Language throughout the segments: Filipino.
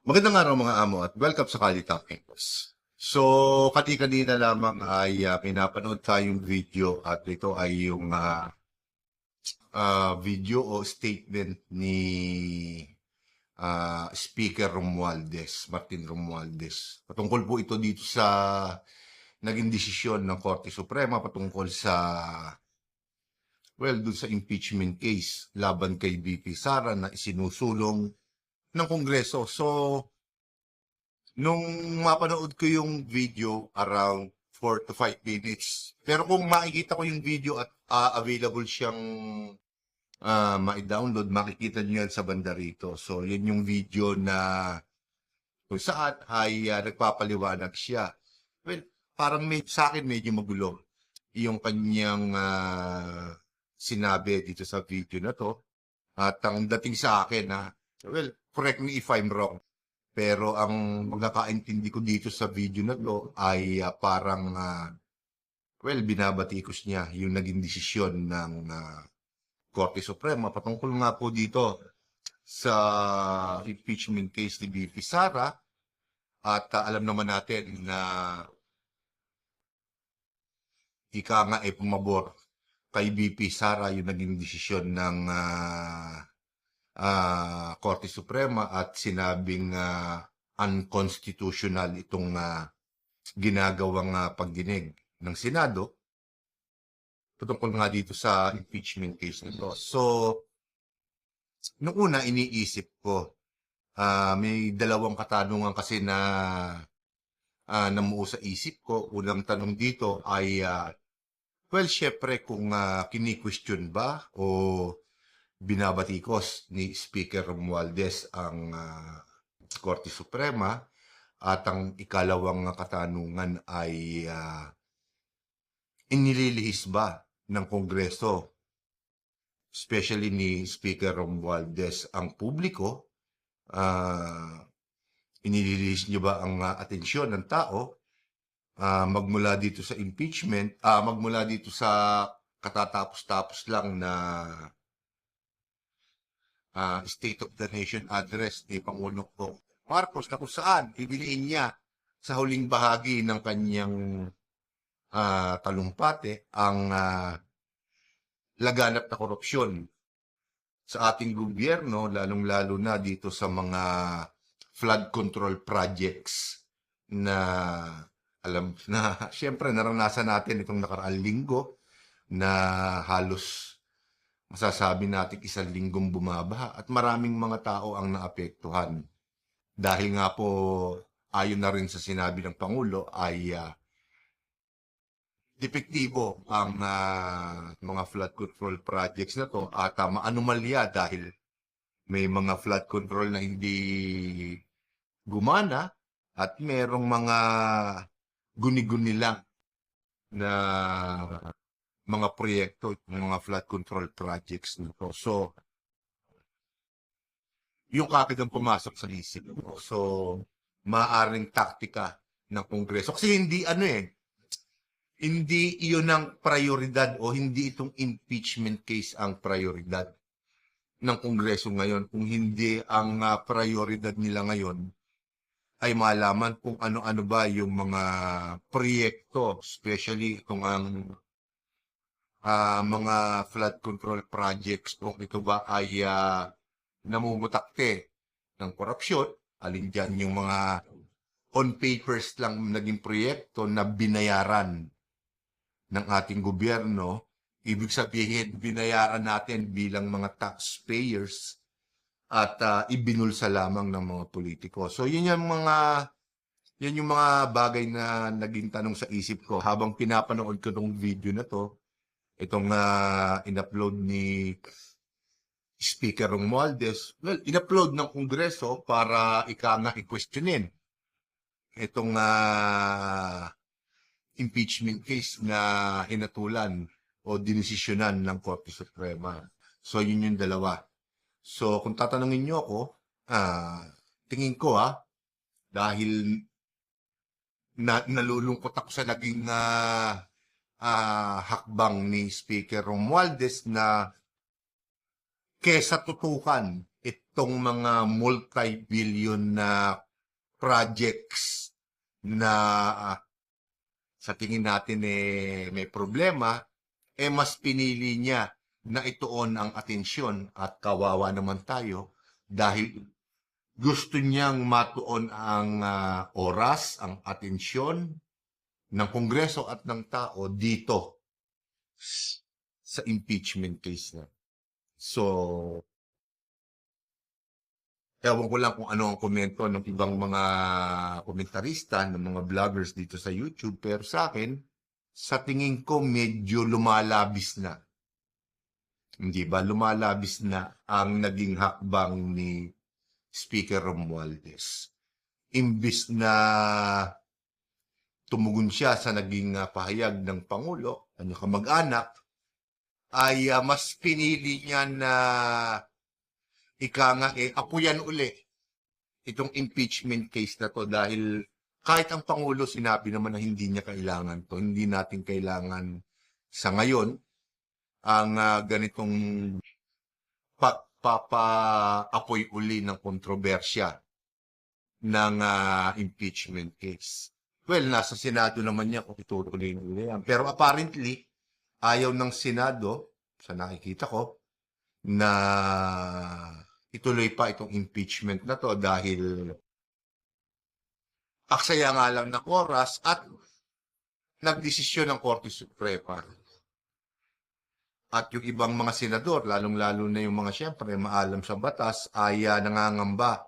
Magandang araw mga amo at welcome sa Kali Talkings. So, kani-kanina lamang ay pinapanood tayong video at ito ay yung video o statement ni Speaker Martin Romualdez. Patungkol po ito dito sa naging desisyon ng Korte Suprema patungkol sa dun sa impeachment case laban kay VP Sara na isinusulong ng Kongreso. So, nung mapanood ko yung video, around 4 to 5 minutes. Pero kung makikita ko yung video at available siyang ma-download, makikita nyo yan sa banda rito. So, yan yung video na kung saan ay nagpapaliwanag siya. Well, parang sa akin medyo magulo yung kanyang sinabi dito sa video na to. At ang dating sa akin, well, correct me if I'm wrong. Pero ang magkakaintindi ko dito sa video na to ay parang, binabatikos niya yung naging desisyon ng Korte Suprema patungkol nga po dito sa impeachment case ni VP Sara. At alam naman natin na ika nga ay pumabor kay VP Sara yung naging desisyon ng Korte Suprema at sinabing unconstitutional itong ginagawang pagdinig ng Senado patungkol nga dito sa impeachment case nito. So, nung una iniisip ko, may dalawang katanungan kasi na namuo sa isip ko. Unang tanong dito ay, syempre kung kini-question ba o binabatikos ni Speaker Romualdez ang Korte Suprema, at ang ikalawang katanungan ay inililihis ba ng Kongreso, especially ni Speaker Romualdez, ang publiko, inililihis niyo ba ang atensyon ng tao magmula dito sa impeachment, magmula dito sa katatapos-tapos lang na State of the Nation address ni Pangulong Marcos na kung saan ibiliin niya sa huling bahagi ng kanyang talumpate ang laganap na korupsyon sa ating gobyerno, lalong-lalo na dito sa mga flood control projects na alam na siyempre naranasan natin itong nakaraang linggo na halos masasabi natin isang linggong bumabaha at maraming mga tao ang naapektuhan. Dahil nga po, ayon na rin sa sinabi ng Pangulo, ay depektibo ang mga flood control projects na to at maanomalya dahil may mga flood control na hindi gumana at merong mga guni-guni lang na mga proyekto, mga flood control projects nito. So, yung kakid ang pumasok sa isip ko. So, maaaring taktika ng Kongreso. Kasi hindi iyon ang prioridad o hindi itong impeachment case ang prioridad ng Kongreso ngayon. Kung hindi ang prioridad nila ngayon ay malaman kung ano-ano ba yung mga proyekto, especially kung ang mga flood control projects, kung ito ba ay namumutakte ng korupsyon, alin dyan yung mga on papers lang naging proyekto na binayaran ng ating gobyerno, ibig sabihin binayaran natin bilang mga taxpayers at ibinulsa lamang ng mga politiko. So yan yung mga bagay na naging tanong sa isip ko habang pinapanood ko tong video na to. Itong in-upload ni Speaker Romualdez, in-upload ng Kongreso para i-questionin itong impeachment case na hinatulan o dinesisyonan ng Korte Suprema. So, yun yung dalawa. So, kung tatanungin nyo ako, tingin ko dahil nalulungkot ako sa naging hakbang ni Speaker Romualdez na kesa tutukan itong mga multi-billion na projects na sa tingin natin may problema, mas pinili niya na ituon ang atensyon at kawawa naman tayo dahil gusto niyang matuon ang oras, ang atensyon ng Kongreso at ng tao dito sa impeachment case na. So, ewan ko lang kung ano ang komento ng ibang mga komentarista, ng mga vloggers dito sa YouTube, pero sa akin, sa tingin ko medyo lumalabis na. Hindi ba? Lumalabis na ang naging hakbang ni Speaker Romualdez. Imbis na tumugon siya sa naging pahayag ng Pangulo, kanyang kamag-anak, ay mas pinili niya na apuyan uli itong impeachment case na to dahil kahit ang Pangulo sinabi naman na hindi niya kailangan to, hindi natin kailangan sa ngayon ang ganitong pagpapa-apoy uli ng kontrobersya ng impeachment case. Well, nasa Senado naman niya kung itutuloy nila yan. Pero apparently, ayaw ng Senado, sa nakikita ko, na ituloy pa itong impeachment na to dahil aksaya nga lang ng oras at nagdesisyon ng Korte Suprema. At yung ibang mga senador, lalong-lalo na yung mga siyempre maalam sa batas, ay nangangamba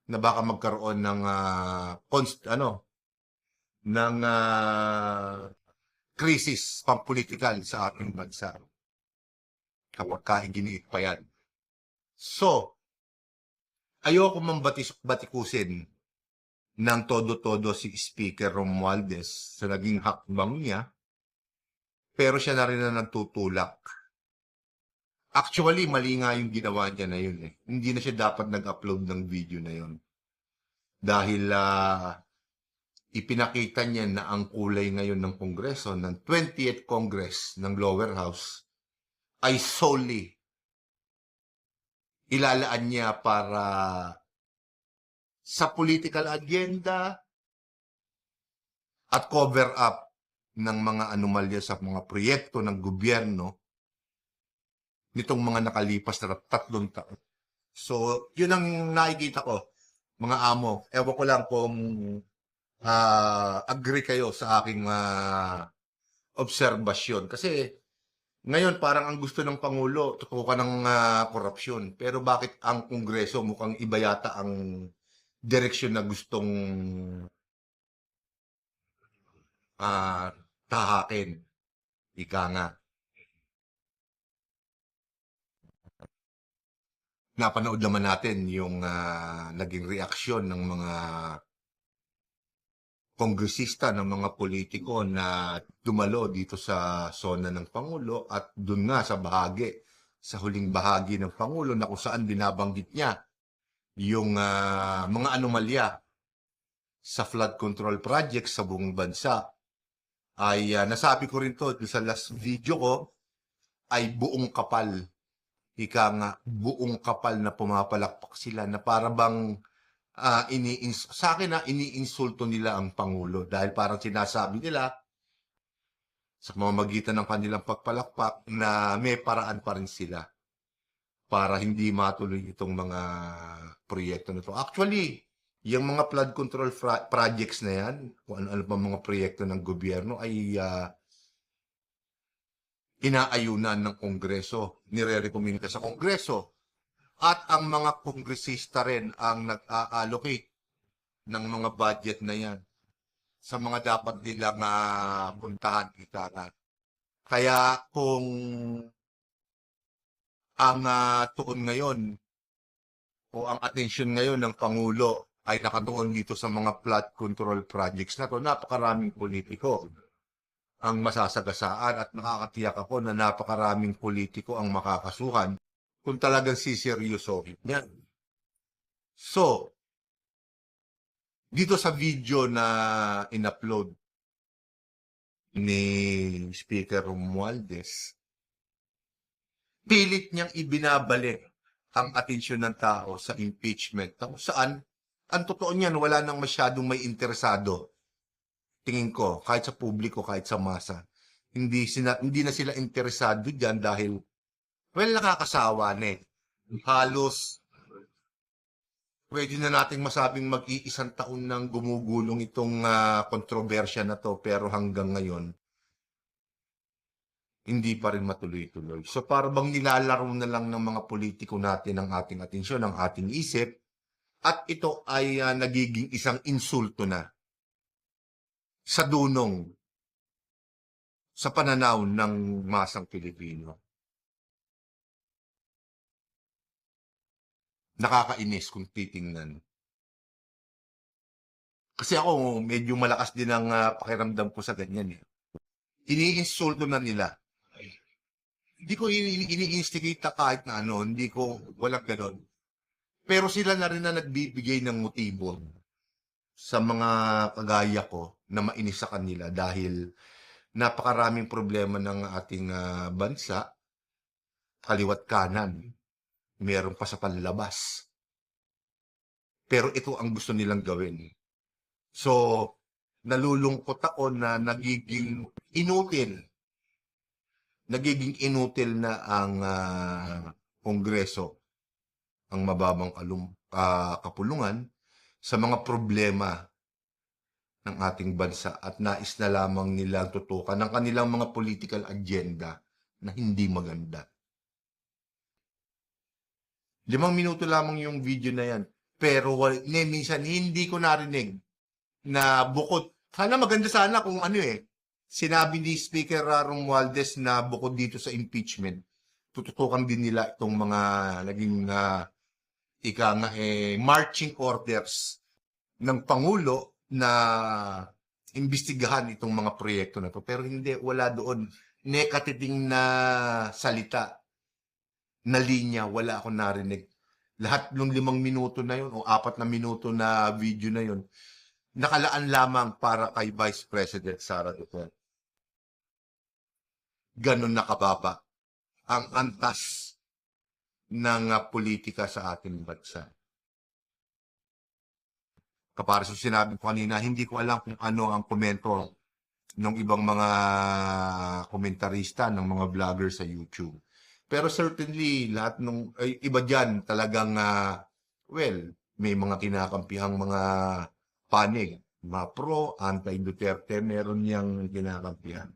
na baka magkaroon ng krisis pampolitikal sa ating bansa. Kapag kaiginiit pa yan. So, ayoko batikusin ng todo-todo si Speaker Romualdez sa naging hakbang niya, pero siya na rin na nagtutulak. Actually, mali nga yung ginawa niya na yun eh. Hindi na siya dapat nag-upload ng video na yun. Dahil ipinakita niya na ang kulay ngayon ng Kongreso, ng 20th Congress ng Lower House, ay solely ilalaan niya para sa political agenda at cover up ng mga anomalya sa mga proyekto ng gobyerno nitong mga nakalipas na 3 taon. So, yun ang nakikita ko, mga amo. Ewan ko lang kung agree kayo sa aking obserbasyon. Kasi ngayon parang ang gusto ng Pangulo, tutukan ng korupsyon. Pero bakit ang Kongreso mukhang iba yata ang direksyon na gustong tahakin? Ika nga. Napanood naman natin yung naging reaksyon ng mga kongresista, ng mga politiko na dumalo dito sa zona ng Pangulo at dun nga sa huling bahagi ng Pangulo na kung saan binabanggit niya yung mga anomalya sa flood control project sa buong bansa. Ay nasabi ko rin to sa last video ko, ay buong kapal. Ika nga, buong kapal na pumapalakpak sila na para bang sa akin iniinsulto nila ang Pangulo dahil parang sinasabi nila sa pamamagitan ng kanilang pagpalakpak na may paraan pa rin sila para hindi matuloy itong mga proyekto na ito. Actually, yung mga flood control projects na yan, kung ano-ano pa mga proyekto ng gobyerno ay inaayunan ng Kongreso, nire-recommenda sa Kongreso. At ang mga kongresista rin ang nag-allocate ng mga budget na yan sa mga dapat nilang puntahan. Kaya kung ang tuon ngayon o ang atensyon ngayon ng Pangulo ay nakatuon dito sa mga flood control projects na to, napakaraming politiko ang masasagasaan at nakakatiyak ako na napakaraming politiko ang makakasuhan kung talagang siseryosohin yan. So, dito sa video na in-upload ni Speaker Romualdez, pilit niyang ibinabalik ang atensyon ng tao sa impeachment. Kung saan, ang totoo niyan, wala nang masyadong may interesado. Tingin ko, kahit sa publiko, kahit sa masa. Hindi na sila interesado diyan dahil, well, nakakasawa na eh. Halos, pwede na nating masabing mag-iisang taon nang gumugulong itong kontrobersya na to, pero hanggang ngayon, hindi pa rin matuloy-tuloy. So para bang nilalaro na lang ng mga politiko natin ang ating atensyon, ang ating isip, at ito ay nagiging isang insulto na sa dunong, sa pananaw ng masang Pilipino. Nakakainis kung titingnan. Kasi ako, medyo malakas din ang pakiramdam ko sa ganyan eh. Iniinsulto na nila. Hindi ko ini-instigate kahit na ano, hindi ko, walang ganon. Pero sila na rin na nagbibigay ng motibo sa mga kagaya ko na mainis sa kanila dahil napakaraming problema ng ating bansa, kaliwat kanan, meron pa sa panlabas. Pero ito ang gusto nilang gawin. So, nalulungkot ako na nagiging inutil na ang Kongreso, ang mababang kapulungan sa mga problema ng ating bansa at nais na lamang nila tutukan ng kanilang mga political agenda na hindi maganda. 5 minuto lamang yung video na yan. Pero minsan hindi ko narinig na bukod, sana maganda sana kung ano eh, sinabi ni Speaker Romualdez na bukod dito sa impeachment, tututukan din nila itong mga naging marching orders ng Pangulo na imbestigahan itong mga proyekto na to. Pero hindi, wala doon nekatiting na salita, na linya, wala akong narinig. Lahat ng 5 minuto na yun o 4 na minuto na video na yun, nakalaan lamang para kay Vice President Sara Duterte. Ganon nakababa ang antas ng politika sa ating bansa. Kapara sa sinabi ko kanina, hindi ko alam kung ano ang komento ng ibang mga komentarista, ng mga vlogger sa YouTube. Pero certainly, lahat ng iba dyan talagang, well, may mga kinakampihang mga panig. Mga pro, anti-Duterte, meron niyang kinakampihan.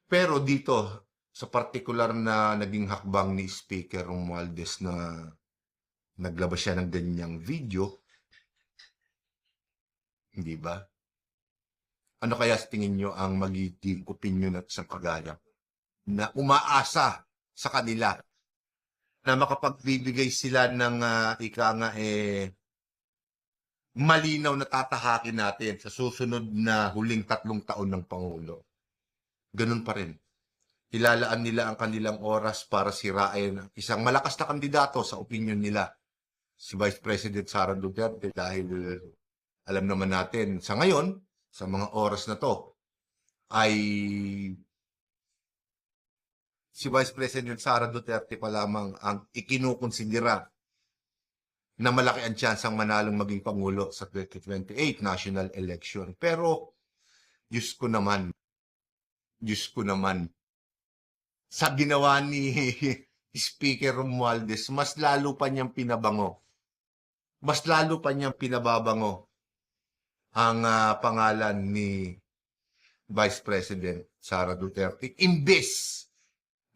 Pero dito, sa partikular na naging hakbang ni Speaker Romualdez na naglabas siya ng ganyang video, hindi ba? Ano kaya sa tingin nyo ang magiging opinion at sa kagaya na umaasa sa kanila na makapagbibigay sila ng malinaw na tatahakin natin sa susunod na huling 3 taon ng Pangulo. Ganun pa rin. Ilalaan nila ang kanilang oras para sirain ang isang malakas na kandidato sa opinion nila, si Vice President Sara Duterte, dahil alam naman natin sa ngayon, sa mga oras na to, ay si Vice President Sara Duterte pa lamang ang ikinukonsidera na malaki ang tsansang manalong maging Pangulo sa 2028 national election. Pero, Diyos ko naman, sa ginawa ni Speaker Romualdez, mas lalo pa niyang pinabango. Mas lalo pa niyang pinababango ang pangalan ni Vice President Sara Duterte. Imbes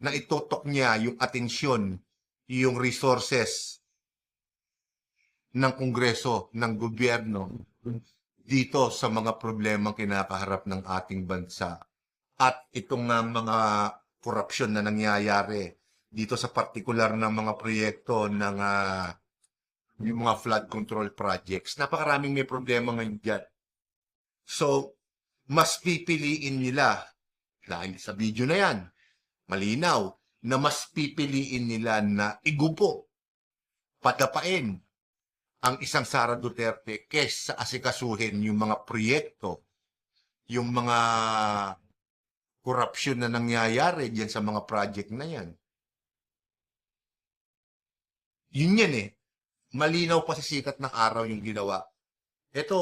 na itutok niya yung atensyon, yung resources ng Kongreso, ng gobyerno dito sa mga problemang kinakaharap ng ating bansa at itong mga korupsyon na nangyayari dito sa partikular na mga proyekto ng yung mga flood control projects. Napakaraming may problema ngayon dyan. So, mas pipiliin nila, dahil sa video na yan, malinaw, na mas pipiliin nila na igupo, padapain ang isang Sara Duterte kesa asikasuhin yung mga proyekto, yung mga korupsyon na nangyayari diyan sa mga project na yan. Yun yan eh. Malinaw pa sa sikat ng araw yung ginawa. Ito,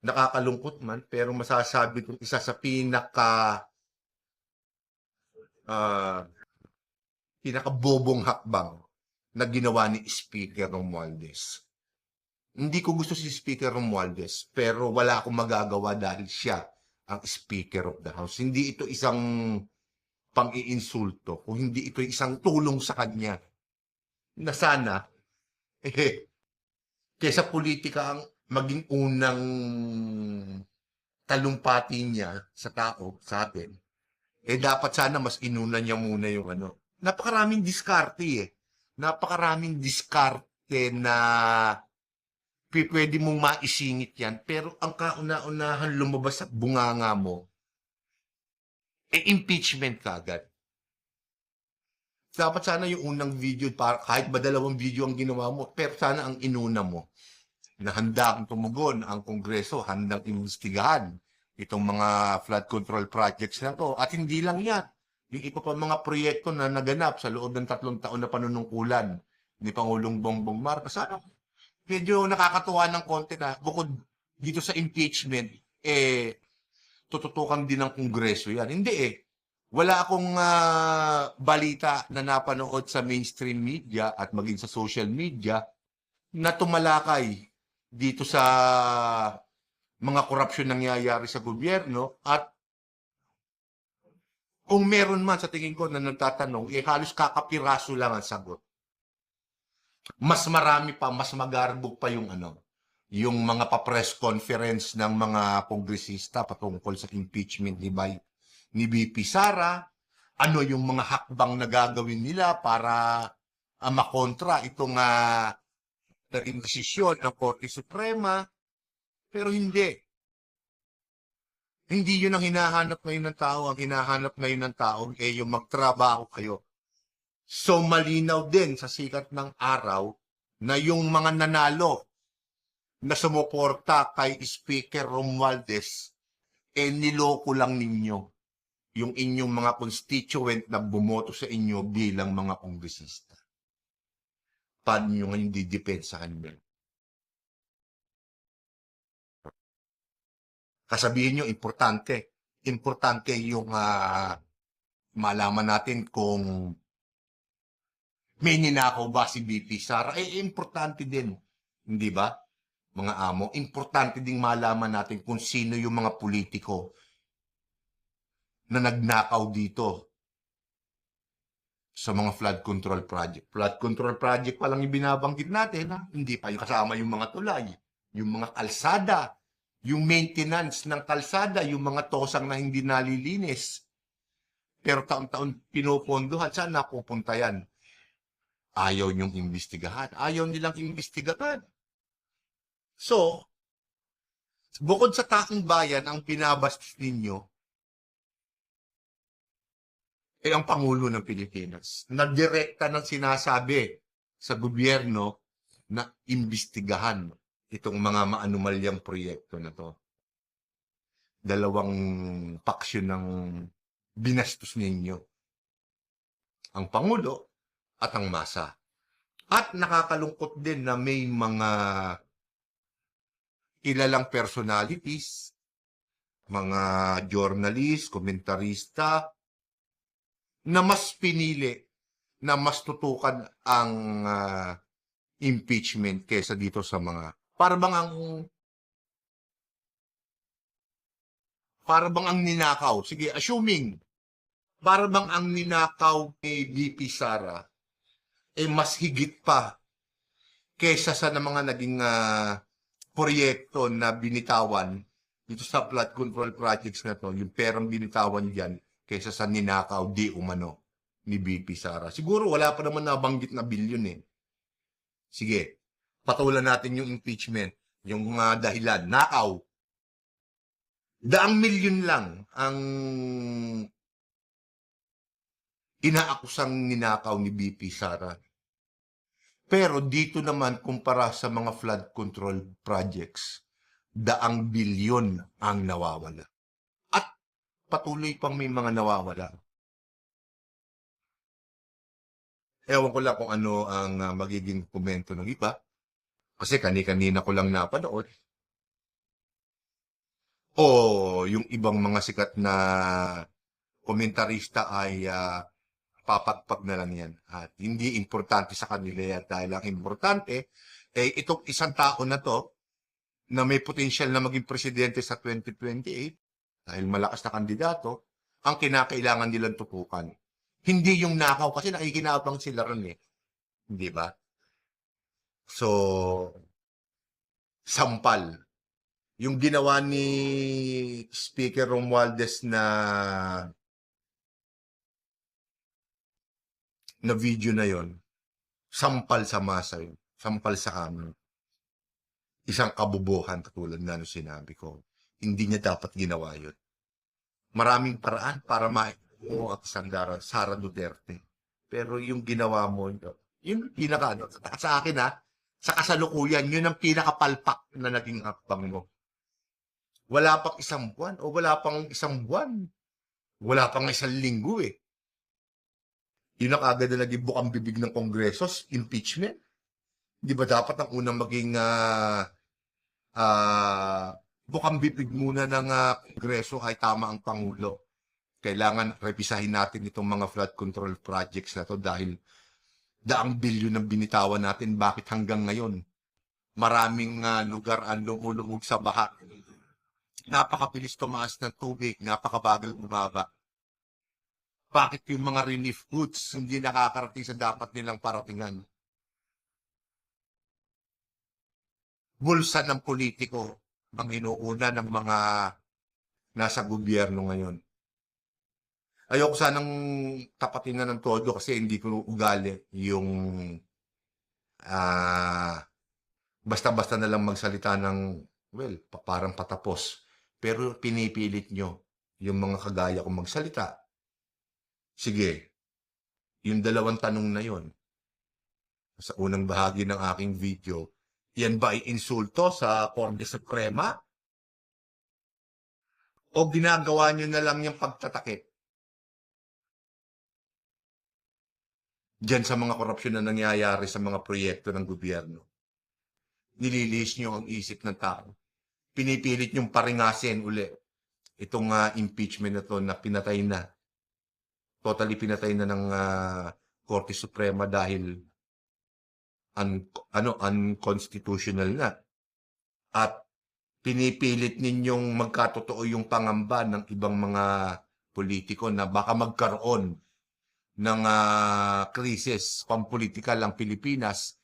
nakakalungkot man, pero masasabi kong isa sa ah, pinakabobong hakbang na ginawa ni Speaker Romualdez. Hindi ko gusto si Speaker Romualdez, pero wala akong magagawa dahil siya ang Speaker of the House. Hindi ito isang pang-iinsulto, kung hindi ito isang tulong sa kanya na sana, kesa politika ang maging unang talumpati niya sa tao, sa atin, dapat sana mas inuna niya muna yung ano. Napakaraming diskarte eh. Napakaraming diskarte na pwede mong maisingit yan. Pero ang kauna-unahan lumabas sa bunganga mo, impeachment kagad. Dapat sana yung unang video, kahit ba dalawang video ang ginawa mo, pero sana ang inuna mo na handang tumugon ang Kongreso, handang imbestigahan itong mga flood control projects na to. At hindi lang yan. Yung iba pa mga proyekto na naganap sa loob ng 3 taon na panunungkulan ni Pangulong Bongbong Marcos. Sana medyo nakakatuwa ng konti na bukod dito sa impeachment, tututukan din ng Kongreso yan. Hindi eh. Wala akong balita na napanood sa mainstream media at maging sa social media na tumalakay dito sa mga korupsyon nangyayari sa gobyerno at kung meron man sa tingin ko na nagtatanong, halos kakapiraso lang ang sagot. Mas marami pa, mas magarbog pa yung yung mga pa-press conference ng mga kongresista patungkol sa impeachment ni VP Sara, ano yung mga hakbang na gagawin nila para makontra itong naging desisyon ng Korte Suprema, pero hindi. Hindi yun ang hinahanap ngayon ng tao. Ang hinahanap ngayon ng tao yung magtrabaho kayo. So malinaw din sa sikat ng araw na yung mga nanalo na sumuporta kay Speaker Romualdez, niloko lang ninyo yung inyong mga constituent na bumoto sa inyo bilang mga kongresista. Paano nyo ngayon didepensahan nyo? Kasabihin nyo, importante. Importante yung malaman natin kung may ninakaw ba si VP Sara. Importante din. Hindi ba? Mga amo, importante ding malaman natin kung sino yung mga politiko na nagnakaw dito sa mga flood control project. Flood control project pa lang yung binabanggit natin. Hindi pa yung kasama yung mga tulay, yung mga kalsada, yung maintenance ng kalsada, yung mga tosang na hindi nalilinis. Pero taon-taon pinupondohan, saan napupunta yan? Ayaw niyong imbestigahan. Ayaw nilang imbestigahan. So, bukod sa taong bayan ang binabastos ninyo, ang Pangulo ng Pilipinas, nagdirekta ng sinasabi sa gobyerno na imbestigahan itong mga maanumalyang proyekto na to. Dalawang paksyon ng binastos ninyo. Ang Pangulo at ang masa. At nakakalungkot din na may mga kilalang personalities, mga journalist, komentarista, na mas pinili na mas tutukan ang impeachment kesa dito sa mga para bang ang ninakaw. Sige, assuming para bang ang ninakaw ni VP Sara mas higit pa kesa sa mga naging proyekto na binitawan dito sa flood control projects na to, yung perang binitawan diyan kaysa sa ninakaw di umano ni VP Sara. Siguro wala pa naman nabanggit na bilyon eh. Sige, patulan natin yung impeachment, yung dahilan, nakaw. 100,000,000 lang ang inaakusang ninakaw ni VP Sara. Pero dito naman, kumpara sa mga flood control projects, 100,000,000,000 ang nawawala. Patuloy pang may mga nawawala. Ewan ko lang kung ano ang magiging komento ng iba. Kasi kani-kanina ko lang napanood. O yung ibang mga sikat na komentarista ay papagpag na lang yan. At hindi importante sa kanila yan dahil ang importante, itong isang tao na to, na may potensyal na maging presidente sa 2028, dahil malakas na kandidato, ang kinakailangan nilang tutukan. Hindi yung nakaw, kasi nakikinabang sila ron eh. Di ba? So, sampal. Yung ginawa ni Speaker Romualdez na video na yon, sampal sa masa yun. Sampal sa amin. Isang kabubuhan katulad na nung sinabi ko. Hindi niya dapat ginawa yun. Maraming paraan para mo at Sara Duterte. Pero yung ginawa mo, yung pinaka, sa akin sa kasalukuyan, yun ang pinakapalpak na naging hakbang mo. Wala pang isang buwan o wala pang isang buwan. Wala pang isang linggo eh. Yun ang agad na naging bukang bibig ng Kongreso, impeachment. Di ba dapat ang unang maging bukang bibig muna ng Kongreso ay tama ang Pangulo. Kailangan revisahin natin itong mga flood control projects na to dahil daang bilyon ang binitawan natin. Bakit hanggang ngayon maraming lugar ang lumulubog sa baha? Napakabilis tumaas ng tubig, napakabagal bumaba. Bakit yung mga relief goods hindi nakakarating sa dapat nilang paratingan? Bulsa ng politiko ang inuuna ng mga nasa gobyerno ngayon. Ayoko sanang tapatin na ng todo kasi hindi ko ugali yung basta-basta na lang magsalita ng, well, parang patapos. Pero pinipilit nyo yung mga kagaya kong magsalita. Sige, yung dalawang tanong na yon sa unang bahagi ng aking video, yan ba ay insulto sa Korte Suprema? O ginagawa nyo na lang yung pagtatakip? Diyan sa mga korupsyon na nangyayari sa mga proyekto ng gobyerno. Nililis nyo ang isip ng tao. Pinipilit nyong paringasin uli itong impeachment na to na pinatay na. Totally pinatay na ng Korte Suprema dahil unconstitutional na. At pinipilit ninyong magkatotoo yung pangamba ng ibang mga politiko na baka magkaroon ng krisis pampolitikal ang Pilipinas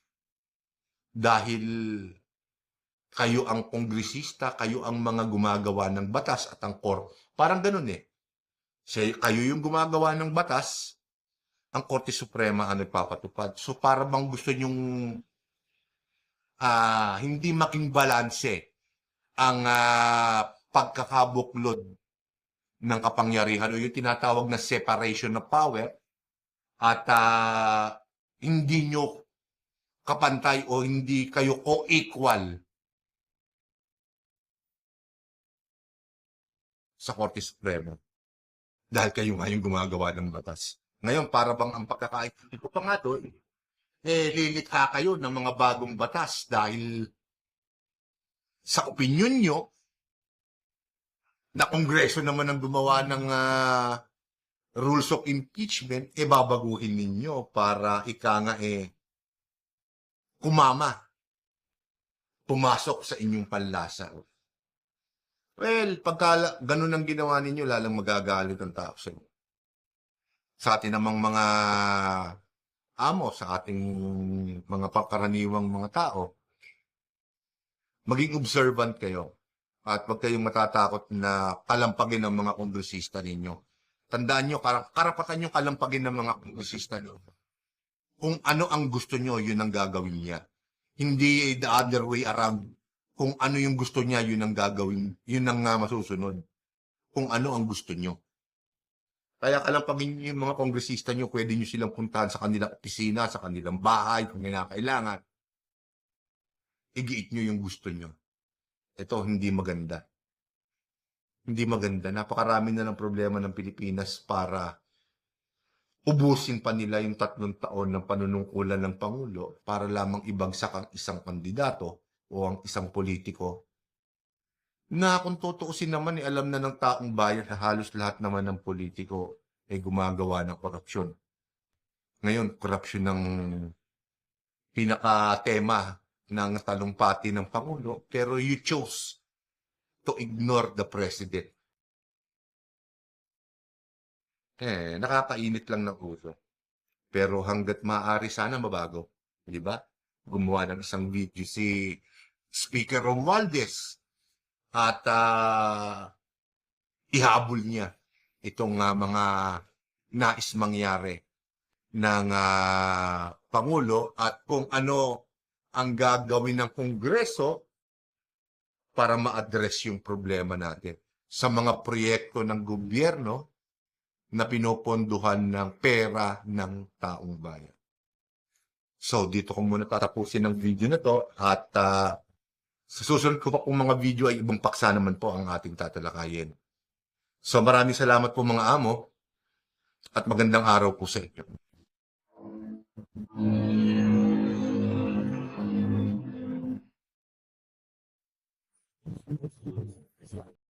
dahil kayo ang kongresista, kayo ang mga gumagawa ng batas at ang parang ganun eh. Kayo yung gumagawa ng batas, ang Korte Suprema ang nagpapatupad. So para bang gusto nyong hindi making balanse ang pagkakabuklod ng kapangyarihan o yung tinatawag na separation of power at hindi nyo kapantay o hindi kayo co-equal sa Korte Suprema. Dahil kayo nga yung gumagawa ng batas. Ngayon, para bang ang pagkakaintindi ko pa nga doon, lilikha kayo ng mga bagong batas dahil sa opinion nyo, na Kongreso naman ang gumawa ng rules of impeachment, babaguhin ninyo para nga pumasok sa inyong panlasa. Well, pagka ganun ang ginawa ninyo, lalang magagalit ang tao sa inyo. Sa atin namang mga amo, sa ating mga pangkaraniwang mga tao, maging observant kayo. At huwag kayong matatakot na kalampagin ng mga kongresista ninyo. Tandaan nyo, karapatan nyo kalampagin ng mga kongresista ninyo. Kung ano ang gusto nyo, yun ang gagawin niya. Hindi the other way around. Kung ano yung gusto niya, yun ang gagawin. Yun ang masusunod. Kung ano ang gusto nyo. Kaya kalampagin nyo yung mga kongresista nyo, pwede nyo silang puntahan sa kanilang opisina, sa kanilang bahay, kung kailangan. Igiit nyo yung gusto nyo. Ito, hindi maganda. Hindi maganda. Napakarami na ng problema ng Pilipinas para ubusin pa nila yung 3 taon ng panunungkulan ng Pangulo para lamang ibagsak ang isang kandidato o ang isang politiko na kung tutuusin naman, alam na ng taong bayan na halos lahat naman ng politiko ay gumagawa ng korupsyon. Ngayon, korupsyon ng pinaka-tema ng talumpati ng Pangulo, pero you chose to ignore the President. Nakakainit lang ng uso. Pero hanggat maaari sana mabago, di ba? Gumawa ng isang video si Speaker Romualdez at ihabol niya itong mga nais mangyari ng Pangulo at kung ano ang gagawin ng Kongreso para ma-address yung problema natin sa mga proyekto ng gobyerno na pinoponduhan ng pera ng taong bayan. So, dito ko muna tatapusin ang video na to at sa susunod ko pa pong mga video ay ibang paksa naman po ang ating tatalakayin. So, maraming salamat po mga amo at magandang araw po sa inyo.